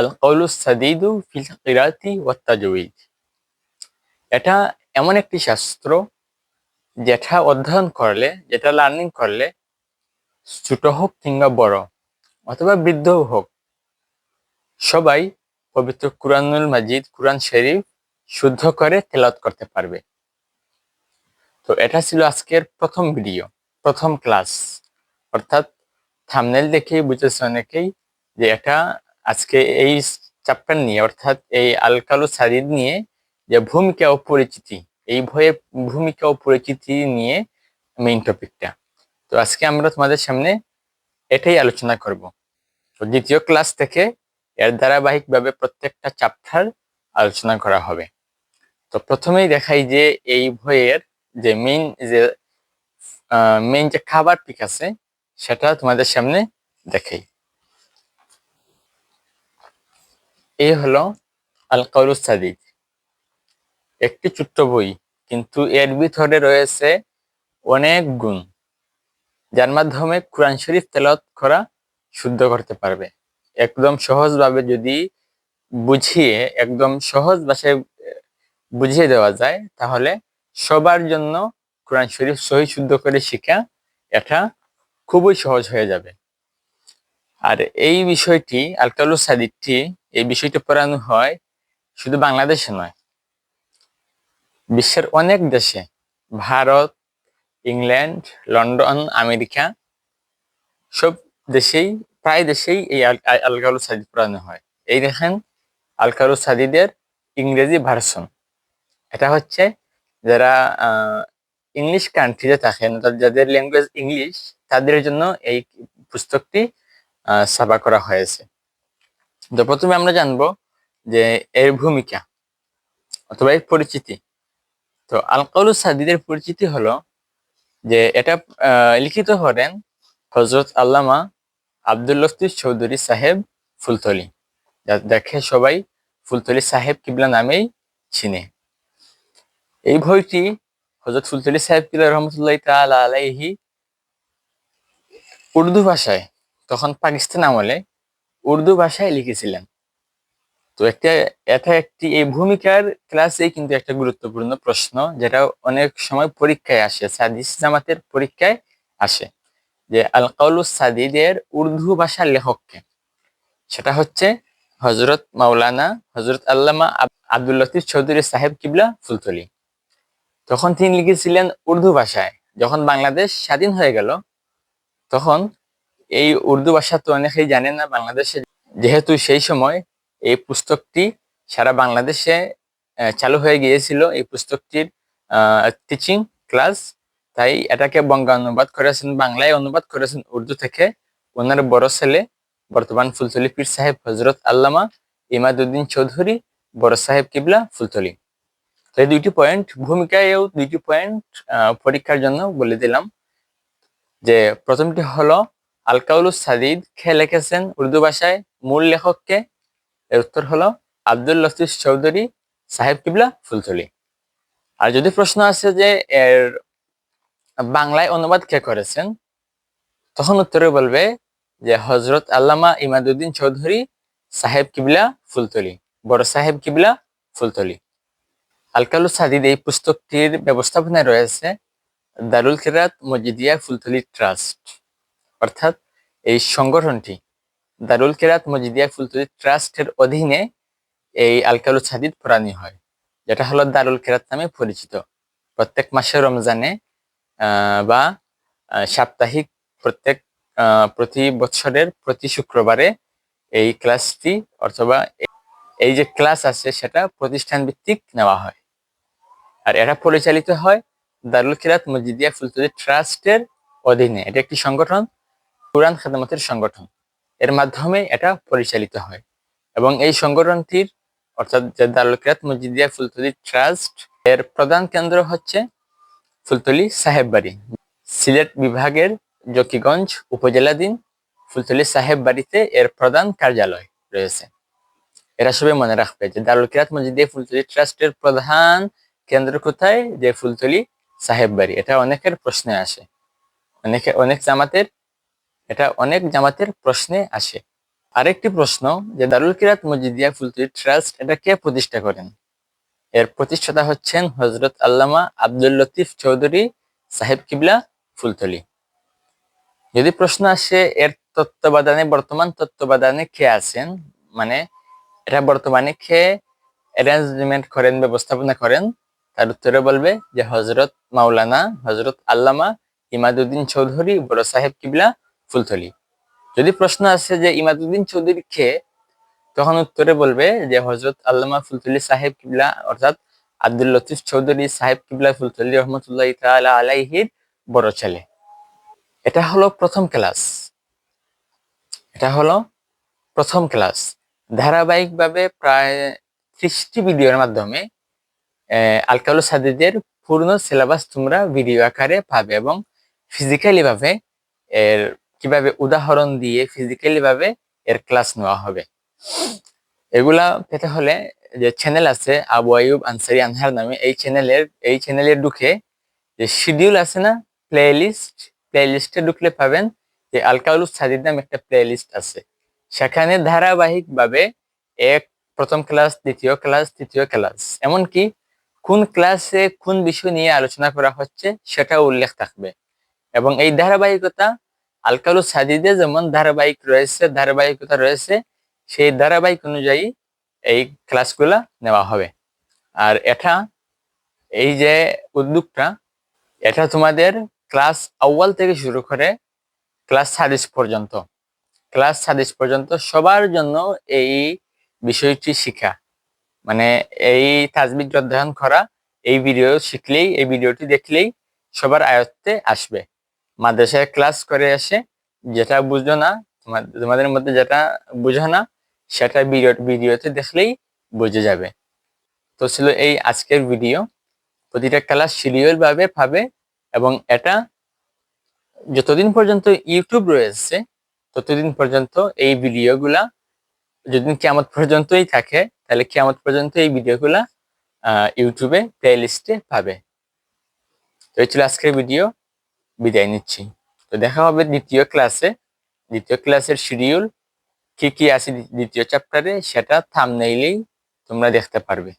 আল কওলুস সাদীদু feel কিরাতি ওয়াত তাজউইদ। এটা এমন একটি শাস্ত্র যেটা অধ্যয়ন করলে, যেটা লার্নিং করলে, ছোট হোক কিংবা বড় অথবা বৃদ্ধও হোক, সবাই পবিত্র কুরআনুল মাজিদ, কুরআন শরীফ শুদ্ধ করে তেলাওয়াত করতে পারবে। তো এটা ছিল আজকের প্রথম ভিডিও, প্রথম ক্লাস। অর্থাৎ থাম্বনেল দেখেই বুঝেছে অনেকেই যে এটা আজকে এই চ্যাপ্টার নিয়ে, অর্থাৎ এই আল কালুস সাদীদ নিয়ে যে ভূমিকা ও পরিচিতি, এই বইয়ের ভূমিকা ও পরিচিতি নিয়ে মেইন টপিকটা। তো আজকে আমরা তোমাদের সামনে এটাই আলোচনা করব। তো দ্বিতীয় ক্লাস থেকে এর ধারাবাহিকভাবে প্রত্যেকটা চ্যাপ্টার আলোচনা করা হবে। তো প্রথমেই দেখাই যে এই বইয়ের যে মেইন যে খাবার পিক আছে সেটা তোমাদের সামনে দেখাই। এই হলো আল কাউলুস সাদীদ, একটি ছোট্ট বই, কিন্তু এর ভিতরে রয়েছে অনেক গুণ, যার মাধ্যমে কুরআন শরীফ তেলাওয়াত করা শুদ্ধ করতে পারবে। একদম সহজভাবে যদি বুঝিয়ে, একদম সহজ ভাষায় বুঝিয়ে দেওয়া যায়, তাহলে সবার জন্য কুরআন শরীফ সহি শুদ্ধ করে শিখা এটা খুবই সহজ হয়ে যাবে। আর এই বিষয়টি, আল কাউলুস সাদীদটি, এই বিষয়টি পড়ানো হয় শুধু বাংলাদেশে নয়, বিশ্বের অনেক দেশে, ভারত, ইংল্যান্ড, লন্ডন, আমেরিকা, সব দেশেই, প্রায় দেশেই এই আল কাউলুস সাদীদ পড়ানো হয়। এই দেখেন আল কাউলুস সাদীদের ইংরেজি ভার্সন। এটা হচ্ছে যারা ইংলিশ কান্ট্রিতে থাকেন, যাদের ল্যাঙ্গুয়েজ ইংলিশ, তাদের জন্য এই পুস্তকটি ছাপা করা হয়েছে। তো প্রথমে আমরা জানবো যে এর ভূমিকা অথবা এর পরিচিতি। তো আল কাউলুস সাদীদের পরিচিতি হলো যে এটা লিখিত করেন হযরত আল্লামা আব্দুল লতিফ চৌধুরী সাহেব ফুলতলি, দেখে সবাই ফুলতলি সাহেব কিবলা নামেই চিনে। এই বইটি হযরত ফুলতলি সাহেব কিবলা রহমতুল্লাহ তাআলা আলাইহি উর্দু ভাষায়, তখন পাকিস্তান আমলে উর্দু ভাষায় লিখেছিলেন। তো এটা একটি, এই ভূমিকার ক্লাসে কিন্তু একটা গুরুত্বপূর্ণ প্রশ্ন, যেটা অনেক সময় পরীক্ষায় আসে, হাদিস জামাতের পরীক্ষায় আসে, যে আল কাউলুস সাদীদের উর্দু ভাষার লেখককে। সেটা হচ্ছে হযরত মাওলানা হযরত আল্লামা আব্দুল লতিফ চৌধুরী সাহেব কিবলা ফুলতলি। তখন তিনি লিখেছিলেন উর্দু ভাষায়। যখন বাংলাদেশ স্বাধীন হয়ে গেল, তখন এই উর্দু ভাষা তো অনেকেই জানেন না বাংলাদেশে, যেহেতু সেই সময় এই পুস্তকটি সারা বাংলাদেশে চালু হয়ে গিয়েছিল, এই পুস্তকটির টিচিং ক্লাস, তাই এটাকে বঙ্গানুবাদ করেছেন, বাংলায় অনুবাদ করেছেন উর্দু থেকে ওনার বড় ছেলে, বর্তমান ফুলতলি পীর সাহেব হযরত আল্লামা ইমাদউদ্দিন চৌধুরী বড় সাহেব কিবলা ফুলতলি। তো এই দুইটি পয়েন্ট, ভূমিকায়ও দুইটি পয়েন্ট পরীক্ষার জন্য বলে দিলাম। যে প্রথমটি হলো আল কাউলুস সাদীদ কে লিখেছেন উর্দু ভাষায়, মূল লেখককে? এর উত্তর হলো আব্দুল লতিফ চৌধুরী সাহেব কিবলা ফুলতলি। আর যদি প্রশ্ন আসে যে এর বাংলায় অনুবাদ কে করেছেন, তখন উত্তরে বলবে যে হযরত আল্লামা ইমাদউদ্দিন চৌধুরী সাহেব কিবলা ফুলতলি, বড় সাহেব কিবলা ফুলতলি। আল কাউলুস সাদীদ এই পুস্তকটির ব্যবস্থাপনায় রয়েছে দারুল কিরাত মজিদিয়া ফুলতলি ট্রাস্ট। অর্থাৎ এই সংগঠনটি, দারুল কিরাত মজিদিয়া ফুলতলি ট্রাস্টের অধীনে এই আল কাউলুস সাদীদ পড়ানো হয়, যেটা হলো দারুল কিরাত নামে পরিচিত। প্রত্যেক মাসে রমজানে বা সাপ্তাহিক, প্রতি বছরের প্রতি শুক্রবারে এই ক্লাসটি, অথবা এই যে ক্লাস আছে সেটা প্রতিষ্ঠান ভিত্তিক নেওয়া হয়। আর এটা পরিচালিত হয় দারুল কিরাত মজিদিয়া ফুলতলি ট্রাস্টের অধীনে। এটা একটি সংগঠন, কুরআন খেদমতের সংগঠন, এর মাধ্যমে এটা পরিচালিত হয়। এবং এই সংগঠনটির, অর্থাৎ দারুল কিরাত মজিদিয়া ফুলতলি ট্রাস্ট, এর প্রধান কেন্দ্র হচ্ছে ফুলতলি সাহেব বাড়ি, সিলেট বিভাগের জকিগঞ্জ উপজেলাধীন ফুলতলি সাহেব বাড়িতে এর প্রধান কার্যালয় রয়েছে। এরা সবাই মনে রাখবে যে দারুল কিরাত মজিদিয়া ফুলতলি ট্রাস্টের প্রধান কেন্দ্র কোথায়, যে ফুলতলি সাহেব বাড়ি। এটা অনেকের প্রশ্নে আসে, অনেক জামাতের, এটা অনেক জামাতের প্রশ্নে আসে। আরেকটি প্রশ্ন যে দারুল কিরাত মসজিদিয়া ফুলতলি ট্রাস্ট এটা কে প্রতিষ্ঠা করেন? এর প্রতিষ্ঠাতা হচ্ছেন হযরত আল্লামা আব্দুল লতিফ চৌধুরী সাহেব কিবলা ফুলতলি। যদি প্রশ্ন আসে এর বর্তমান তত্ত্বাবধানে কে আছেন, মানে এটা বর্তমানে কে অ্যারেঞ্জমেন্ট করেন, ব্যবস্থাপনা করেন, তার উত্তরে বলবে যে হযরত মাওলানা হযরত আল্লামা ইমাদউদ্দিন চৌধুরী বড় সাহেব কিবলা ফুলতলি। যদি প্রশ্ন আসে যে ইমাদউদ্দিন চৌধুরী কে, তখন উত্তরে বলবে যে হযরত আল্লামা ফুলতলি সাহেব কিবলা অর্থাৎ আব্দুল লতিফ চৌধুরী সাহেব কিবলা ফুলতলি রহমতুল্লাহি তাআলা আলাইহির বড় ছেলে। এটা হলো প্রথম ক্লাস। এটা হলো প্রথম ক্লাস। ধারাবাহিকভাবে প্রায় 30টি ভিডিওর মাধ্যমে আল-কাউলুস সাদীদের পূর্ণ সিলেবাস তোমরা ভিডিও আকারে পাবে এবং ফিজিক্যালি ভাবে এর কিভাবে উদাহরণ দিয়ে ফিজিক্যালি ভাবে এর ক্লাস নেওয়া হবে। এগুলা পেতে হলে যে চ্যানেল আছে আবু আইয়ুব আনসারী আনহার নামে, এই চ্যানেলে ঢুকে যে শিডিউল আছে না, প্লেলিস্টে ঢুকলে পাবেন যে আল-কাউলুস সাদীদ নামে একটা প্লেলিস্ট আছে। সেখানে ধারাবাহিকভাবে প্রথম ক্লাস, দ্বিতীয় ক্লাস, তৃতীয় ক্লাস, এমনকি কোন ক্লাসে কোন বিষয় নিয়ে আলোচনা করা হচ্ছে সেটাও উল্লেখ থাকবে। এবং এই ধারাবাহিকতা আল-কাউলুস সাদীদে যেমন ধারাবাহিকতা রয়েছে, সেই ধারাবাহিক অনুযায়ী এই ক্লাসগুলা নেওয়া হবে। আর এই যে উদ্যোগটা, এটা তোমাদের ক্লাস আউয়াল থেকে শুরু করে ক্লাস 26 পর্যন্ত সবার জন্য এই বিষয়টি শিখা, মানে এই তাজবিদ অধ্যয়ন করা, এই ভিডিওটি দেখলেই সবার আয়ত্তে আসবে। মাদ্রাসায় ক্লাস করে এসে যেটা বুঝো না, তোমাদের মধ্যে যেটা বুঝো না, সেটা ভিডিওতে দেখলেই বুঝে যাবে। তো ছিল এই আজকের ভিডিও। প্রতিটা ক্লাস শিডিউল ভাবে পাবে এবং এটা যতদিন পর্যন্ত ইউটিউব রয়েছে ততদিন পর্যন্ত এই ভিডিওগুলা, যদি কিয়ামত পর্যন্তই থাকে তাহলে কিয়ামত পর্যন্ত এই ভিডিওগুলা ইউটিউবে প্লেলিস্টে পাবে। তো এই ছিল আজকের ভিডিও, বিদায় নিচ্ছি। তো দেখা হবে দ্বিতীয় ক্লাসের শিডিউল কি কি আছে দ্বিতীয় চ্যাপ্টারে, সেটা থাম্বনেইলেই তোমরা দেখতে পারবে।